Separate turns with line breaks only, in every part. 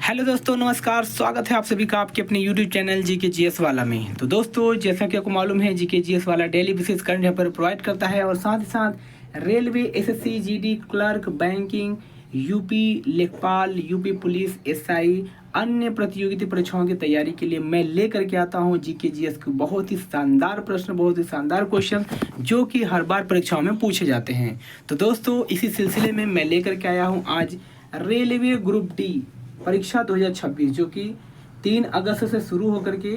Hello दोस्तों, नमस्कार। स्वागत है आप सभी का आपके अपने यूट्यूब चैनल जी के जी एस वाला में। तो दोस्तों, जैसा कि आपको मालूम है, जी के जी एस वाला daily basis current affair provide करता है और साथ ही साथ railway, SSC, GD, clerk, banking, UP लेखपाल, यूपी पुलिस, एसआई, अन्य प्रतियोगिता परीक्षाओं की तैयारी के लिए मैं लेकर के आता हूँ जी के जी एस के बहुत ही शानदार प्रश्न, बहुत ही शानदार क्वेश्चन जो कि हर बार परीक्षाओं में पूछे जाते हैं। तो दोस्तों, इसी सिलसिले में मैं लेकर के आया हूँ आज रेलवे ग्रुप डी परीक्षा 2026, जो कि 3 अगस्त से शुरू होकर के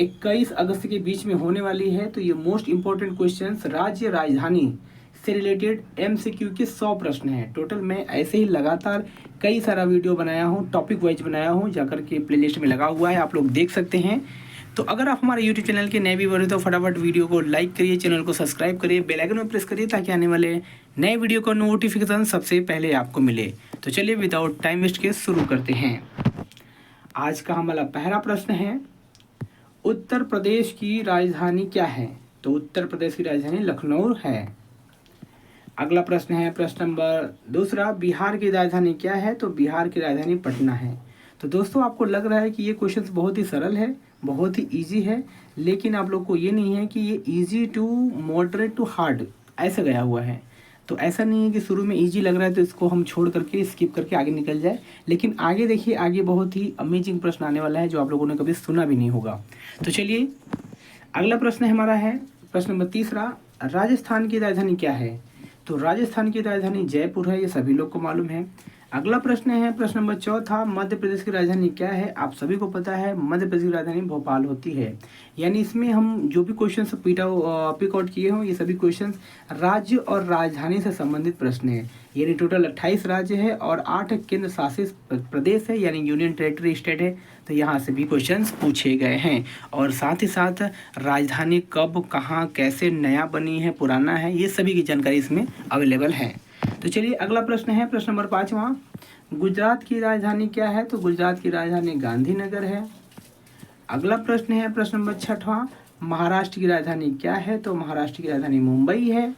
21 अगस्त के बीच में होने वाली है। तो ये मोस्ट इंपॉर्टेंट क्वेश्चंस राज्य राजधानी से रिलेटेड एमसीक्यू के 100 प्रश्न हैं। टोटल मैं ऐसे ही लगातार कई सारा वीडियो बनाया हूँ, टॉपिक वाइज बनाया हूँ, जाकर के प्लेलिस्ट में लगा हुआ है, आप लोग देख सकते हैं। तो अगर आप हमारे यूट्यूब चैनल के नए व्यूअर हैं तो फटाफट वीडियो को लाइक करिए, चैनल को सब्सक्राइब करिए, बेल आइकन में प्रेस करिए ताकि आने वाले नए वीडियो का नोटिफिकेशन सबसे पहले आपको मिले। तो चलिए विदाउट टाइम वेस्ट के शुरू करते हैं। आज का हमारा पहला प्रश्न है, उत्तर प्रदेश की राजधानी क्या है? तो उत्तर प्रदेश की राजधानी लखनऊ है। अगला प्रश्न है, प्रश्न नंबर दूसरा, बिहार की राजधानी क्या है? तो बिहार की राजधानी पटना है। तो दोस्तों, आपको लग रहा है कि ये क्वेश्चन बहुत ही सरल है, बहुत ही इजी है, लेकिन आप लोग को ये नहीं है कि ये easy to moderate to hard ऐसा गया हुआ है। तो ऐसा नहीं है कि शुरू में इजी लग रहा है तो इसको हम छोड़ करके स्किप करके आगे निकल जाए, लेकिन आगे देखिए, आगे बहुत ही अमेजिंग प्रश्न आने वाला है जो आप लोगों ने कभी सुना भी नहीं होगा। तो चलिए, अगला प्रश्न हमारा है, प्रश्न नंबर तीसरा, राजस्थान की राजधानी क्या है? तो राजस्थान की राजधानी जयपुर है, ये सभी लोग को मालूम है। अगला प्रश्न है, प्रश्न नंबर चौथा, मध्य प्रदेश की राजधानी क्या है? आप सभी को पता है, मध्य प्रदेश की राजधानी भोपाल होती है। यानी इसमें हम जो भी क्वेश्चन पिक आउट किए हों, ये सभी क्वेश्चन राज्य और राजधानी से संबंधित प्रश्न है। यानी टोटल 28 राज्य है और 8 केंद्र शासित प्रदेश है, यानी यूनियन टेरिटरी स्टेट है। तो यहाँ से भी क्वेश्चंस पूछे गए हैं और साथ ही साथ राजधानी कब, कहाँ, कैसे नया बनी है, पुराना है, ये सभी की जानकारी इसमें अवेलेबल है। तो चलिए, अगला प्रश्न है, प्रश्न नंबर 5वां, गुजरात की राजधानी क्या है? तो गुजरात की राजधानी गांधीनगर है। अगला प्रश्न है, प्रश्न नंबर 6वां, महाराष्ट्र की राजधानी क्या है? तो महाराष्ट्र की राजधानी मुंबई है।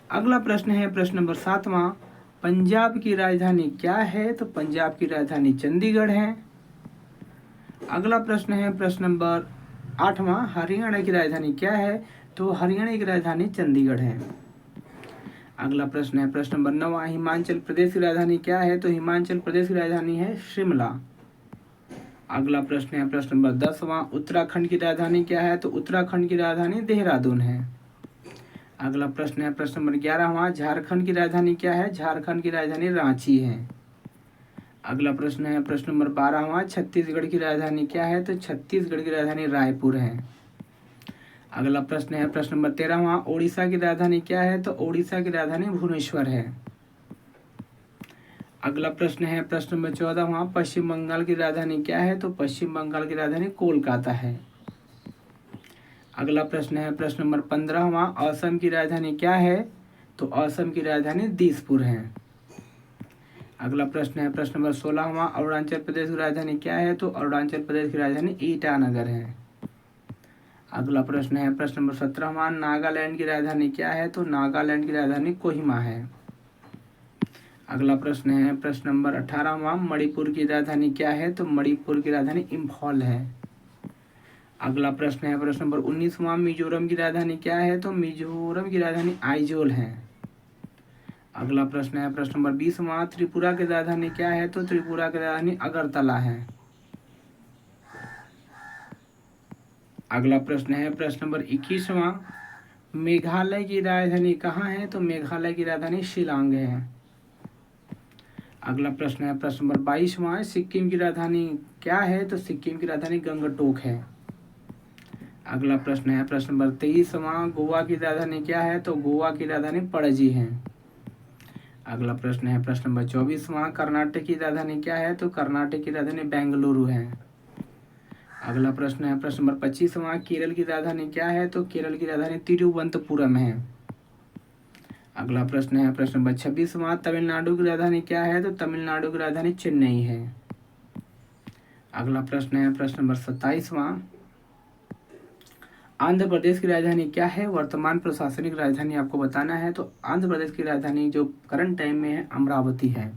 अगला प्रश्न है, प्रश्न नंबर 7वां, पंजाब की राजधानी क्या है? तो पंजाब की राजधानी चंडीगढ़ है। अगला प्रश्न है, प्रश्न नंबर 8वां, हरियाणा की राजधानी क्या है? तो हरियाणा की राजधानी चंडीगढ़ है। अगला प्रश्न है, प्रश्न नंबर 9वां, हिमाचल प्रदेश की राजधानी क्या है? तो हिमाचल प्रदेश की राजधानी है शिमला। अगला प्रश्न है, प्रश्न नंबर 10वां, उत्तराखंड की राजधानी क्या है? तो उत्तराखंड की राजधानी देहरादून है। अगला प्रश्न है, प्रश्न नंबर 11वां, झारखंड की राजधानी क्या है? झारखंड की राजधानी रांची है। अगला प्रश्न है, प्रश्न नंबर 12वां, छत्तीसगढ़ की राजधानी क्या है? तो छत्तीसगढ़ की राजधानी रायपुर है। अगला प्रश्न है, प्रश्न नंबर 13वां, ओडिशा की राजधानी क्या है? तो ओडिशा की राजधानी भुवनेश्वर है। अगला प्रश्न है, प्रश्न नंबर 14वां, पश्चिम बंगाल की राजधानी क्या है? तो पश्चिम बंगाल की राजधानी कोलकाता है। अगला प्रश्न है, प्रश्न नंबर 15वां, असम की राजधानी क्या है? तो असम की राजधानी दिसपुर है। अगला प्रश्न है, प्रश्न नंबर 16वां, अरुणाचल प्रदेश की राजधानी क्या है? तो अरुणाचल प्रदेश की राजधानी ईटानगर है। अगला प्रश्न है, प्रश्न नंबर 17वां, नागालैंड की राजधानी क्या है? तो नागालैंड की राजधानी कोहिमा है। अगला प्रश्न है, प्रश्न नंबर 18वां, मणिपुर की राजधानी क्या है? तो मणिपुर की राजधानी इम्फॉल है। अगला प्रश्न है, प्रश्न नंबर 19वां, मिजोरम की राजधानी क्या है? तो मिजोरम की राजधानी आइजोल है। अगला प्रश्न है, प्रश्न नंबर 20वां, त्रिपुरा की राजधानी क्या है? तो त्रिपुरा की राजधानी अगरतला है। अगला प्रश्न है, प्रश्न नंबर 21वां, मेघालय की राजधानी कहाँ है? तो मेघालय की राजधानी शिलांग है। अगला प्रश्न है, प्रश्न नंबर 22वां, सिक्किम की राजधानी क्या है? तो सिक्किम की राजधानी गंगटोक है। अगला प्रश्न है, प्रश्न नंबर 23वां, गोवा की राजधानी क्या है? तो गोवा की राजधानी पणजी है। अगला प्रश्न है, प्रश्न नंबर 24वां, कर्नाटक की राजधानी क्या है? तो कर्नाटक की राजधानी बेंगलुरु है। अगला प्रश्न है, प्रश्न नंबर 25वां, केरल की राजधानी क्या है? तो केरल की राजधानी तिरुवनंतपुरम है। अगला प्रश्न है, प्रश्न नंबर 26वां, तमिलनाडु की राजधानी क्या है? तो तमिलनाडु की राजधानी चेन्नई है। अगला प्रश्न है, प्रश्न नंबर 27वां, आंध्र प्रदेश की राजधानी क्या है? वर्तमान प्रशासनिक राजधानी आपको बताना है। तो आंध्र प्रदेश की राजधानी जो करंट टाइम में है अमरावती है।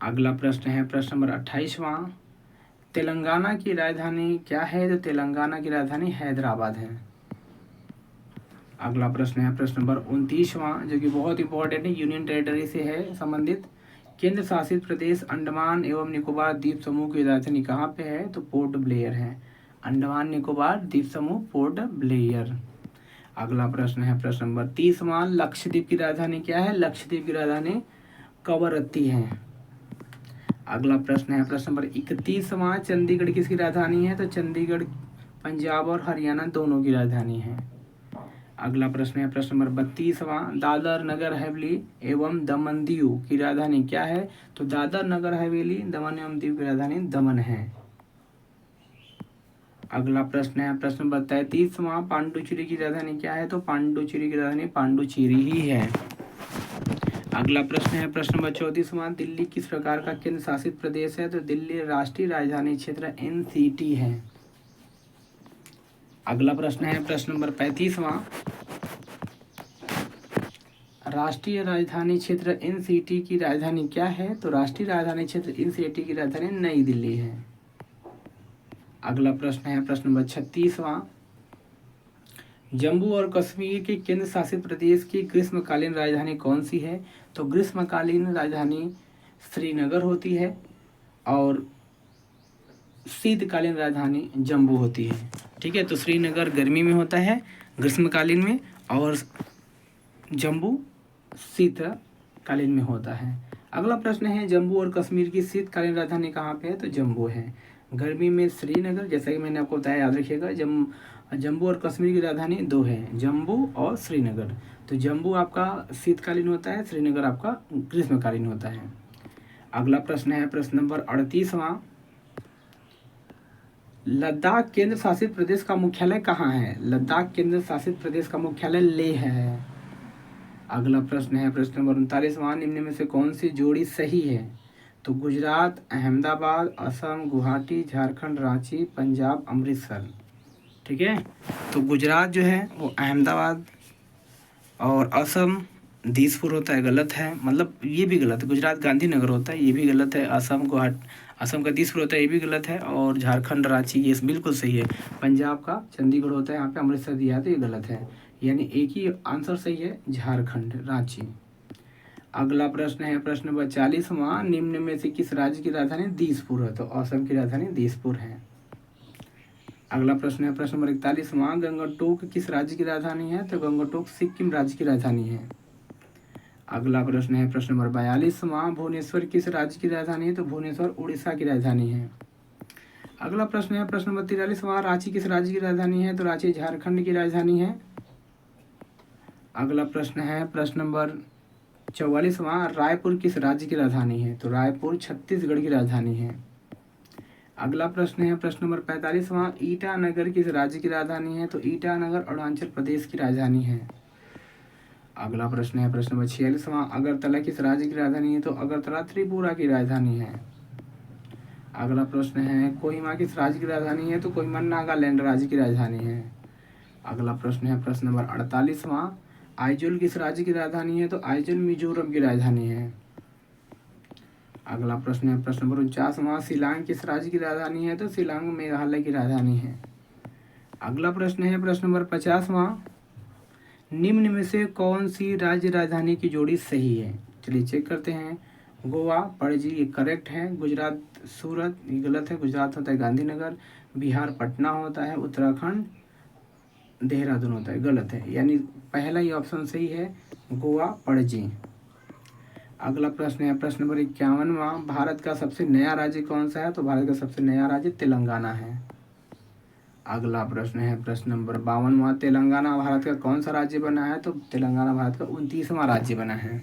अगला प्रश्न है प्रश्न नंबर 28वां, तेलंगाना की राजधानी क्या है? तो तेलंगाना की राजधानी हैदराबाद है। अगला प्रश्न है प्रश्न नंबर 29वां, जो कि बहुत इंपॉर्टेंट है, यूनियन टेरिटरी से है संबंधित। केंद्र शासित प्रदेश अंडमान एवं निकोबार द्वीप समूह की राजधानी कहाँ पे है? तो पोर्ट ब्लेयर है। अंडमान निकोबार द्वीप समूह पोर्ट ब्लेयर। अगला प्रश्न है प्रश्न नंबर 30वां, लक्षद्वीप की राजधानी क्या है? लक्षद्वीप की राजधानी कवरत्ती है। अगला प्रश्न है प्रश्न नंबर 31वां, चंडीगढ़ किसकी राजधानी है? तो चंडीगढ़ पंजाब और हरियाणा दोनों की राजधानी है। अगला प्रश्न है प्रश्न नंबर 32वां, दादर नगर हवेली एवं दमन दीव की राजधानी क्या है? तो दादर नगर हवेली दमन एवं दीव की राजधानी दमन है। अगला प्रश्न है प्रश्न नंबर 33वां, पांडुचेरी की राजधानी क्या है? तो पांडुचेरी की राजधानी पांडुचेरी ही है। अगला प्रश्न है प्रश्न नंबर 34वां, दिल्ली किस प्रकार का केंद्र शासित प्रदेश है? तो दिल्ली राष्ट्रीय राजधानी क्षेत्र NCT है। अगला प्रश्न है प्रश्न नंबर 35वां, राष्ट्रीय राजधानी क्षेत्र NCT की राजधानी क्या है? तो राष्ट्रीय राजधानी क्षेत्र NCT की राजधानी नई दिल्ली है। अगला प्रश्न है प्रश्न नंबर 36वां, जम्मू और कश्मीर के केंद्र शासित प्रदेश की ग्रीष्मकालीन राजधानी कौन सी है? तो ग्रीष्मकालीन राजधानी श्रीनगर होती है और शीतकालीन राजधानी जम्मू होती है। ठीक है, तो श्रीनगर गर्मी में होता है ग्रीष्मकालीन में, और जम्मू शीतकालीन में होता है। अगला प्रश्न है, जम्मू और कश्मीर की शीतकालीन राजधानी कहाँ पे है? तो जम्मू है। गर्मी में श्रीनगर, जैसा कि मैंने आपको बताया, याद रखिएगा, जम्मू और कश्मीर की राजधानी दो है, जम्मू और श्रीनगर। तो जम्मू आपका शीतकालीन होता है, श्रीनगर आपका ग्रीष्मकालीन होता है। अगला प्रश्न है प्रश्न नंबर 38वां, लद्दाख केंद्र शासित प्रदेश का मुख्यालय कहाँ है? लद्दाख केंद्र शासित प्रदेश का मुख्यालय लेह है। अगला प्रश्न है प्रश्न नंबर 39वां, निम्न में से कौन सी जोड़ी सही है? तो गुजरात, अहमदाबाद, असम, गुवाहाटी, झारखंड, रांची, पंजाब, अमृतसर। ठीक है, तो गुजरात जो है वो अहमदाबाद और असम दीसपुर होता है, गलत है, मतलब ये भी गलत है। गुजरात गांधीनगर होता है, ये भी गलत है। असम का दीसपुर होता है, ये भी गलत है। और झारखंड रांची, ये बिल्कुल सही है। पंजाब का चंडीगढ़ होता है, यहाँ पे अमृतसर दिया है, तो ये गलत है। यानी एक ही आंसर सही है, झारखंड रांची। अगला प्रश्न है प्रश्न नंबर 40वां, निम्न में से किस राज्य की राजधानी दीसपुर है? तो असम की राजधानी दीसपुर है। अगला प्रश्न है प्रश्न नंबर 41वां, गंगटोक किस राज्य की राजधानी है? तो गंगटोक सिक्किम राज्य की राजधानी है। अगला प्रश्न है प्रश्न नंबर 42वां, भुवनेश्वर किस राज्य की राजधानी है? तो भुवनेश्वर उड़ीसा की राजधानी है। अगला प्रश्न है प्रश्न नंबर 43वां, रांची किस राज्य की राजधानी है? तो रांची झारखंड की राजधानी है। अगला प्रश्न है प्रश्न नंबर 44वां, रायपुर किस राज्य की राजधानी है? तो रायपुर छत्तीसगढ़ की राजधानी है। अगला प्रश्न है प्रश्न नंबर 45वां, ईटानगर किस राज्य की राजधानी है? तो ईटानगर अरुणाचल प्रदेश की राजधानी है। अगला प्रश्न है प्रश्न नंबर 46वां, अगरतला किस राज्य की राजधानी है? तो अगरतला त्रिपुरा की राजधानी है। अगला प्रश्न है, कोहिमा किस राज्य की राजधानी है? तो कोहिमा नागालैंड राज्य की राजधानी है। अगला प्रश्न है प्रश्न नंबर 48वां, आइजोल किस राज्य की राजधानी है? तो आइजोल मिजोरम की राजधानी है। अगला प्रश्न है प्रश्न नंबर 49वां, शिलांग किस राज्य की राजधानी है? तो शिलांग मेघालय की राजधानी है। अगला प्रश्न है प्रश्न नंबर 50वां, निम्न में से कौन सी राज्य राजधानी की जोड़ी सही है? चलिए चेक करते हैं। गोवा, पणजी, ये करेक्ट है। गुजरात सूरत, ये गलत है, गुजरात होता है गांधीनगर। बिहार पटना होता है। उत्तराखंड देहरादून होता है, गलत है। यानी पहला ही ऑप्शन सही है, गोवा पणजी। अगला प्रश्न है प्रश्न नंबर 51वां, भारत का सबसे नया राज्य कौन सा है? तो भारत का सबसे नया राज्य तेलंगाना है। अगला प्रश्न है प्रश्न नंबर 52वां, तेलंगाना भारत का कौन सा राज्य बना है? तो तेलंगाना भारत का 29वां राज्य बना है।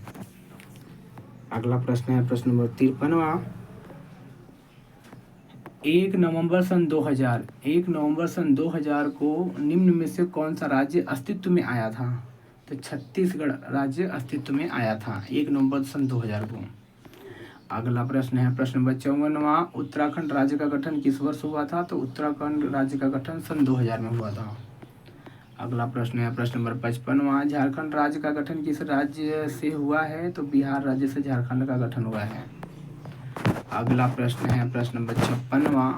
अगला प्रश्न है प्रश्न नंबर 53वां, 1 नवंबर सन 2000 को निम्न में से कौन सा राज्य अस्तित्व में आया था? तो छत्तीसगढ़ राज्य अस्तित्व में आया था 1 नवंबर सन 2000 को। अगला प्रश्न है प्रश्न नंबर 54वां, उत्तराखंड राज्य का गठन किस वर्ष हुआ था? तो उत्तराखंड राज्य का गठन सन 2000 में हुआ था। अगला प्रश्न है प्रश्न नंबर 55वां, झारखंड राज्य का गठन किस राज्य से हुआ है? तो बिहार राज्य से झारखंड का गठन हुआ है। अगला प्रश्न है प्रश्न नंबर 56वां,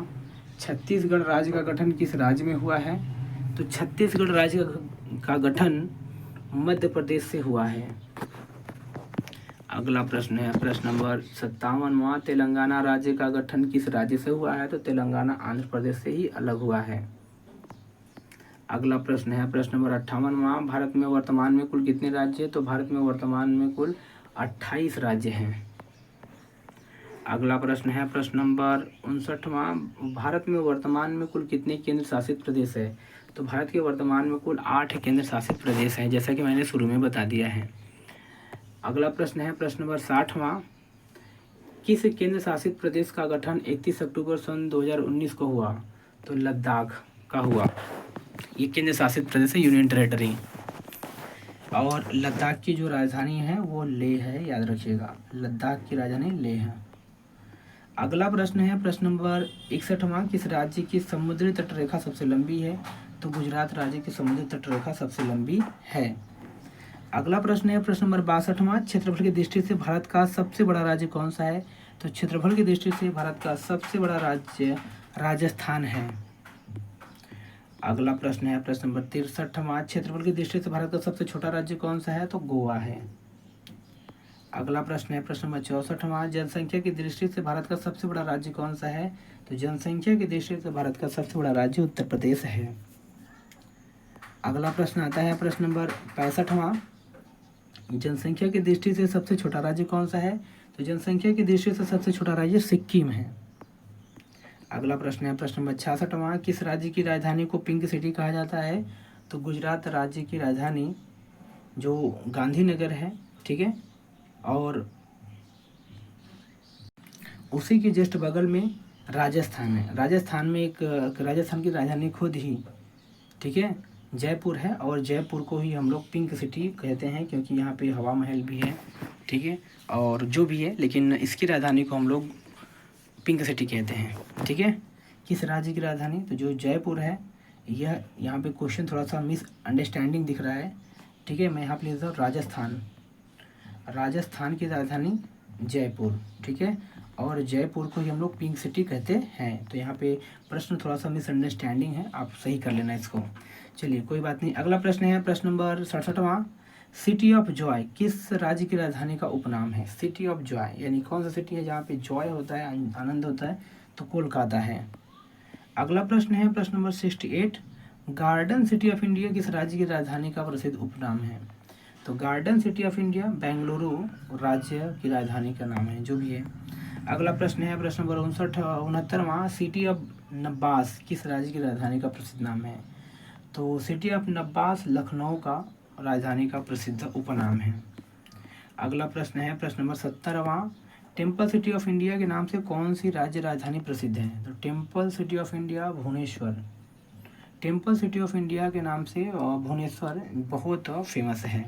छत्तीसगढ़ राज्य का गठन किस राज्य में हुआ है? तो छत्तीसगढ़ राज्य का गठन मध्य प्रदेश से हुआ है। अगला प्रश्न है प्रश्न नंबर 57वां, तेलंगाना राज्य का गठन किस राज्य से हुआ है? तो तेलंगाना आंध्र प्रदेश से ही अलग हुआ है। अगला प्रश्न है प्रश्न नंबर 58वां, भारत में वर्तमान में कुल कितने राज्य हैं? तो भारत में वर्तमान में कुल 28 राज्य हैं। अगला प्रश्न है प्रश्न नंबर 59वां, भारत में वर्तमान में कुल कितने केंद्र शासित प्रदेश है? तो भारत के वर्तमान में कुल 8 केंद्र शासित प्रदेश हैं, जैसा कि मैंने शुरू में बता दिया है। अगला प्रश्न है प्रश्न नंबर 60वां, किस केंद्र शासित प्रदेश का गठन 31 अक्टूबर सन 2019 को हुआ? तो लद्दाख का हुआ। ये केंद्र शासित प्रदेश है, यूनियन टेरेटरी। और लद्दाख की जो राजधानी है वो लेह है, याद रखिएगा, लद्दाख की राजधानी लेह है। अगला प्रश्न है प्रश्न नंबर 61वां, किस राज्य की समुद्री तटरेखा सबसे लंबी है? तो गुजरात राज्य की समुद्री तटरेखा सबसे लंबी है। अगला प्रश्न है प्रश्न नंबर 62वां, क्षेत्रफल की दृष्टि से भारत का सबसे बड़ा राज्य कौन सा है? तो क्षेत्रफल की दृष्टि से भारत का सबसे बड़ा राज्य राजस्थान है। अगला प्रश्न है प्रश्न नंबर 63वां, क्षेत्रफल की दृष्टि से भारत का सबसे छोटा राज्य कौन सा है? तो गोवा है। अगला प्रश्न है प्रश्न नंबर 64वां, जनसंख्या की दृष्टि से भारत का सबसे बड़ा राज्य कौन सा है? तो जनसंख्या की दृष्टि से भारत का सबसे बड़ा राज्य उत्तर प्रदेश है। अगला प्रश्न आता है प्रश्न नंबर 65वां, जनसंख्या की दृष्टि से सबसे छोटा राज्य कौन सा है? तो जनसंख्या की दृष्टि से सबसे छोटा राज्य सिक्किम है। अगला प्रश्न है प्रश्न नंबर 66वां, किस राज्य की राजधानी को पिंक सिटी कहा जाता है? तो गुजरात राज्य की राजधानी जो गांधीनगर है, ठीक है, और उसी के जस्ट बगल में राजस्थान है। राजस्थान में एक राजस्थान की राजधानी खुद ही, ठीक है, जयपुर है, और जयपुर को ही हम लोग पिंक सिटी कहते हैं क्योंकि यहाँ पे हवा महल भी है, ठीक है, और जो भी है, लेकिन इसकी राजधानी को हम लोग पिंक सिटी कहते हैं, ठीक है। किस राज्य की राजधानी? तो जो जयपुर है, यह यहाँ पे क्वेश्चन थोड़ा सा मिसअंडरस्टैंडिंग दिख रहा है, ठीक है, मैं यहाँ पे लिखता हूँ राजस्थान। राजस्थान की राजधानी जयपुर, ठीक है, और जयपुर को ही हम लोग पिंक सिटी कहते हैं। तो यहाँ पे प्रश्न थोड़ा सा मिसअंडरस्टैंडिंग है, आप सही कर लेना इसको। चलिए कोई बात नहीं। अगला प्रश्न है प्रश्न नंबर 67वां, सिटी ऑफ जॉय किस राज्य की राजधानी का उपनाम है? सिटी ऑफ जॉय यानी कौन सा सिटी है जहाँ पे जॉय होता है, आनंद होता है? तो कोलकाता है। अगला प्रश्न है प्रश्न number 68, garden city of India किस राज्य की राजधानी का प्रसिद्ध उपनाम है? तो garden city of India Bengaluru राज्य की राजधानी का नाम है, जो भी है। अगला प्रश्न है प्रश्न नंबर 69वां, सिटी ऑफ नब्बास किस राज्य की राजधानी का प्रसिद्ध नाम है? तो सिटी ऑफ नब्बास लखनऊ का राजधानी का प्रसिद्ध उपनाम है। अगला प्रश्न है प्रश्न नंबर 70वां, टेम्पल सिटी ऑफ इंडिया के नाम से कौन सी राज्य राजधानी प्रसिद्ध है? तो temple city of India Bhubaneswar, temple city of India के नाम से भुवनेश्वर बहुत फेमस है।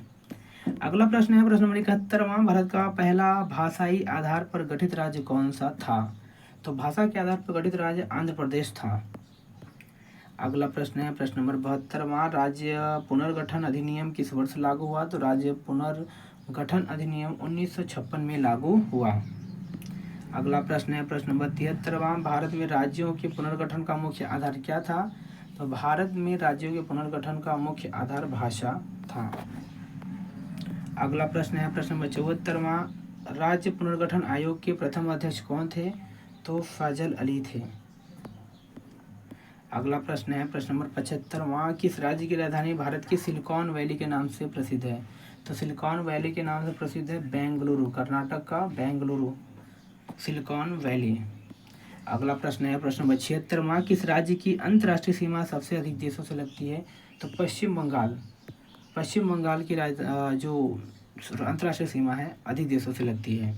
अगला प्रश्न है प्रश्न नंबर 71वां, भारत का पहला भाषाई आधार पर गठित राज्य कौन सा था? तो भाषा के आधार पर गठित राज्य आंध्र प्रदेश था। अगला प्रश्न है प्रश्न नंबर 72वां, राज्य पुनर्गठन अधिनियम किस वर्ष लागू हुआ? तो राज्य पुनर्गठन अधिनियम 1956 में लागू हुआ। अगला प्रश्न है प्रश्न नंबर 73वां, भारत में राज्यों के पुनर्गठन का मुख्य आधार क्या था? तो भारत में राज्यों के पुनर्गठन का मुख्य आधार भाषा था। अगला प्रश्न है प्रश्न नंबर 74वां, राज्य पुनर्गठन आयोग के प्रथम अध्यक्ष कौन थे? तो फजल अली थे। अगला प्रश्न है प्रश्न नंबर 75वां, किस राज्य की राजधानी भारत की सिलिकॉन वैली के नाम से प्रसिद्ध है? तो सिलिकॉन वैली के नाम से प्रसिद्ध है बेंगलुरु, कर्नाटक का बेंगलुरु सिलिकॉन वैली। अगला प्रश्न है प्रश्न नंबर 76वां, किस राज्य की अंतर्राष्ट्रीय सीमा सबसे अधिक देशों से लगती है? तो पश्चिम बंगाल, पश्चिम बंगाल की जो अंतर्राष्ट्रीय सीमा है अधिक देशों से लगती है।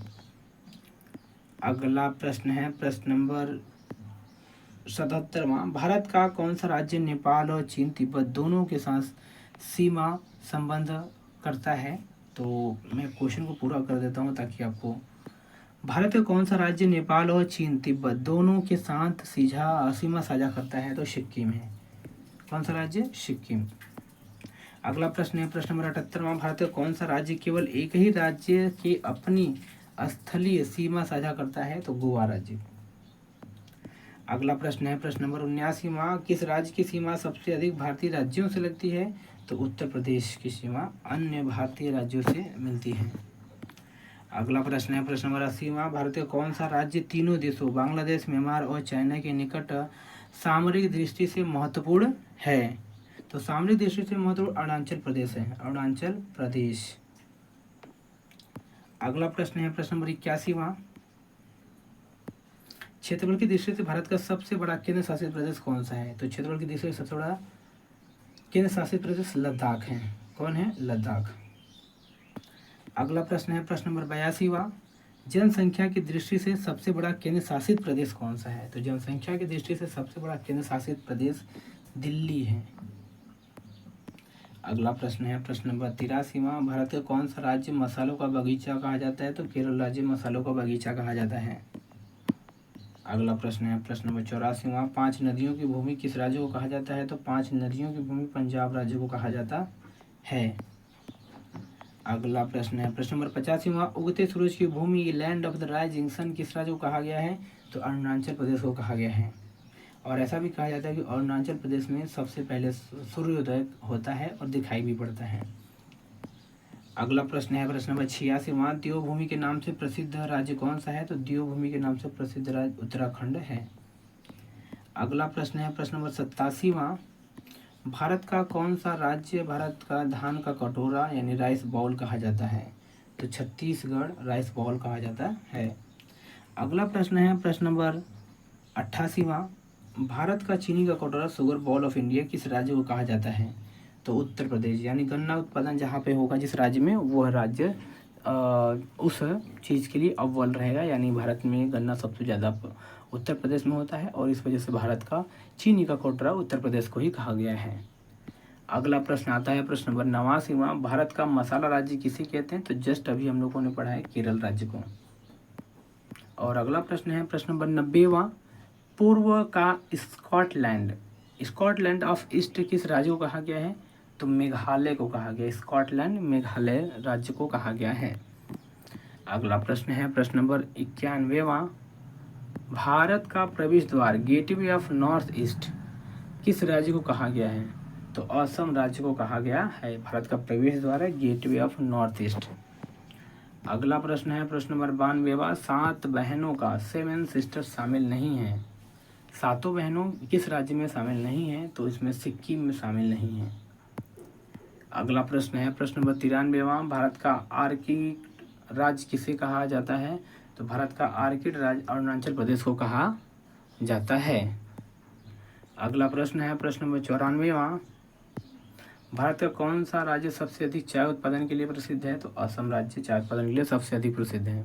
अगला प्रश्न है प्रश्न नंबर 77वां, भारत का कौन सा राज्य नेपाल और चीन तिब्बत दोनों के साथ सीमा संबंध करता है? तो मैं क्वेश्चन को पूरा कर देता हूँ ताकि आपको, भारत का कौन सा राज्य नेपाल और चीन तिब्बत दोनों के साथ सीमा साझा करता है? तो सिक्किम है। कौन सा राज्य? सिक्किम। अगला प्रश्न है प्रश्न नंबर 78वां, भारत का कौन सा राज्य केवल एक ही राज्य के अपनी स्थलीय सीमा साझा करता है? तो गोवा राज्य। अगला प्रश्न है प्रश्न नंबर 79वां, किस राज्य की सीमा सबसे अधिक भारतीय राज्यों से लगती है? तो उत्तर प्रदेश की सीमा अन्य भारतीय राज्यों से मिलती है। अगला प्रश्न है प्रश्न नंबर 80वां, भारत का कौन सा राज्य तीनों देशों बांग्लादेश, म्यांमार और चाइना के निकट सामरिक दृष्टि से महत्वपूर्ण है? तो सामरिक दृष्टि से महत्वपूर्ण अरुणाचल प्रदेश है, अरुणाचल प्रदेश। अगला प्रश्न है प्रश्न नंबर 81वां, क्षेत्रफल की दृष्टि से भारत का सबसे बड़ा केंद्र शासित प्रदेश कौन सा है? तो क्षेत्रफल की दृष्टि से सबसे बड़ा केंद्र शासित प्रदेश लद्दाख है। कौन है? लद्दाख। अगला प्रश्न है प्रश्न नंबर 82वां, जनसंख्या की दृष्टि से सबसे बड़ा केंद्र शासित प्रदेश कौन सा है? तो जनसंख्या की दृष्टि से सबसे बड़ा केंद्र शासित प्रदेश दिल्ली है। अगला प्रश्न है प्रश्न नंबर 83वां, भारत का कौन सा राज्य मसालों का बगीचा कहा जाता है? तो केरल राज्य मसालों का बगीचा कहा जाता है। अगला प्रश्न है प्रश्न नंबर 84वां, 5 नदियों की भूमि किस राज्य को कहा जाता है? तो 5 नदियों की भूमि पंजाब राज्य को कहा जाता है। अगला प्रश्न है प्रश्न नंबर 85वां, उगते सूरज की भूमि land of the rising sun किस राज्य को कहा गया है? तो अरुणाचल प्रदेश को कहा गया है। और ऐसा भी कहा जाता है कि अरुणाचल प्रदेश में सबसे पहले सूर्योदय होता है और दिखाई भी पड़ता है। अगला प्रश्न है प्रश्न नंबर 86वां, देवभूमि के नाम से प्रसिद्ध राज्य कौन सा है? तो देवभूमि के नाम से प्रसिद्ध राज्य उत्तराखंड है। अगला प्रश्न है प्रश्न नंबर 87वां, भारत का कौन सा राज्य भारत का धान का कटोरा यानी राइस बाउल कहा जाता है? तो छत्तीसगढ़ राइस बाउल कहा जाता है। अगला प्रश्न है प्रश्न नंबर 88वां, भारत का चीनी का कटोरा शुगर बाउल ऑफ इंडिया किस राज्य को कहा जाता है? तो उत्तर प्रदेश, यानी गन्ना उत्पादन जहाँ पे होगा जिस राज्य में, वह राज्य उस चीज़ के लिए अव्वल रहेगा। यानी भारत में गन्ना सबसे ज़्यादा उत्तर प्रदेश में होता है और इस वजह से भारत का चीनी का कटोरा उत्तर प्रदेश को ही कहा गया है। अगला प्रश्न आता है प्रश्न नंबर 89वां, भारत का मसाला राज्य किसे कहते हैं? तो जस्ट अभी हम लोगों ने पढ़ा है केरल राज्य को। और अगला प्रश्न है प्रश्न नंबर 90वां, पूर्व का स्कॉटलैंड, स्कॉटलैंड ऑफ ईस्ट किस राज्य को कहा गया है? तो मेघालय को कहा गया। स्कॉटलैंड मेघालय राज्य को कहा गया है। अगला प्रश्न है प्रश्न नंबर 91वां, भारत का प्रवेश द्वार गेटवे ऑफ नॉर्थ ईस्ट किस राज्य को कहा गया है? तो असम राज्य को कहा गया है। भारत का प्रवेश द्वार है गेटवे ऑफ नॉर्थ ईस्ट। अगला प्रश्न है प्रश्न नंबर 92वां, 7 बहनों का 7 सिस्टर्स शामिल नहीं है। 7 बहनों किस राज्य में शामिल नहीं है? तो इसमें सिक्किम में शामिल नहीं है। अगला प्रश्न है प्रश्न नंबर 93वां, भारत का आर्किड राज्य किसे कहा जाता है? तो भारत का आर्किड राज्य अरुणाचल प्रदेश को कहा जाता है। अगला प्रश्न है प्रश्न नंबर 94वां, भारत का कौन सा राज्य सबसे अधिक चाय उत्पादन के लिए प्रसिद्ध है? तो असम राज्य चाय उत्पादन के लिए सबसे अधिक प्रसिद्ध है।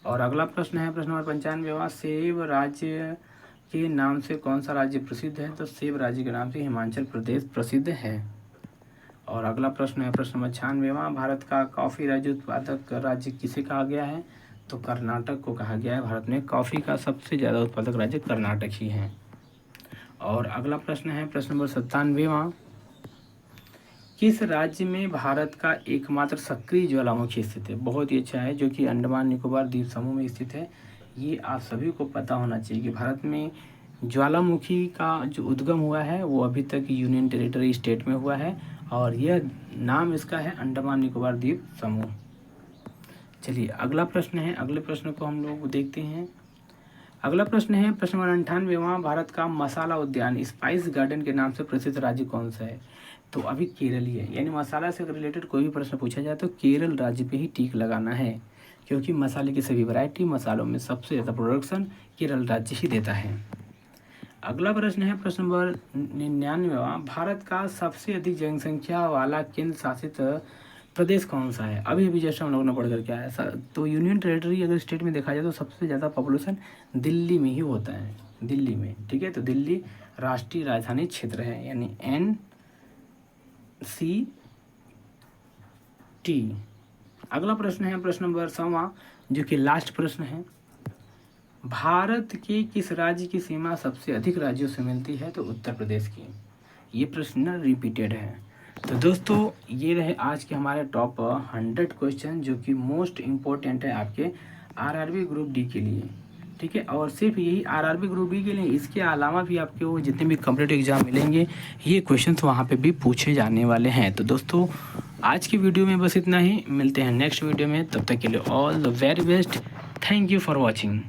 और अगला प्रश्न है प्रश्न नंबर 95वां, सेब राज्य के नाम से कौन सा राज्य प्रसिद्ध है? तो सेब राज्य के नाम से हिमाचल प्रदेश प्रसिद्ध है। और अगला प्रश्न है प्रश्न नंबर 96वां, भारत का कॉफ़ी राज्य उत्पादक राज्य किसे कहा गया है? तो कर्नाटक को कहा गया है। भारत में कॉफ़ी का सबसे ज़्यादा उत्पादक राज्य कर्नाटक ही है। और अगला प्रश्न है प्रश्न नंबर 97वां, किस राज्य में भारत का एकमात्र सक्रिय ज्वालामुखी स्थित है? बहुत ही अच्छा है, जो कि अंडमान निकोबार द्वीप समूह में स्थित है। ये आप सभी को पता होना चाहिए कि भारत में ज्वालामुखी का जो उद्गम हुआ है वो अभी तक यूनियन टेरिटरी स्टेट में हुआ है और यह नाम इसका है अंडमान निकोबार द्वीप समूह। चलिए अगला प्रश्न है, अगले प्रश्न को हम लोग देखते हैं। अगला प्रश्न है प्रश्न नंबर 98वां, भारत का मसाला उद्यान स्पाइस गार्डन के नाम से प्रसिद्ध राज्य कौन सा है? तो अभी केरल ही है। यानी मसाला से रिलेटेड कोई भी प्रश्न पूछा जाए तो केरल राज्य पे ही टीक लगाना है, क्योंकि मसाले की सभी वैरायटी मसालों में सबसे ज़्यादा प्रोडक्शन केरल राज्य ही देता है। अगला प्रश्न है प्रश्न नंबर 99वां, भारत का सबसे अधिक जनसंख्या वाला केंद्र शासित प्रदेश कौन सा है? अभी जैसे हम लोगों ने पढ़ करके आया, तो यूनियन टेरिटरी अगर स्टेट में देखा जाए तो सबसे ज़्यादा पॉपुलेशन दिल्ली में ही होता है, दिल्ली में। ठीक है, तो दिल्ली राष्ट्रीय राजधानी क्षेत्र है, यानी NCT। अगला प्रश्न है प्रश्न नंबर 100वां, जो कि लास्ट प्रश्न है, भारत के किस राज्य की सीमा सबसे अधिक राज्यों से मिलती है? तो उत्तर प्रदेश की। ये प्रश्न रिपीटेड है। तो दोस्तों ये रहे आज के हमारे टॉप 100 क्वेश्चन जो कि मोस्ट इम्पोर्टेंट है आपके आरआरबी ग्रुप डी के लिए, ठीक है। और सिर्फ यही आरआरबी ग्रुप डी के लिए, इसके अलावा भी आपके वो जितने भी कॉम्पिटिटिव एग्जाम मिलेंगे ये क्वेश्चंस वहाँ पे भी पूछे जाने वाले हैं। तो दोस्तों आज की वीडियो में बस इतना ही, मिलते हैं नेक्स्ट वीडियो में, तब तक के लिए all the very best, thank you for watching.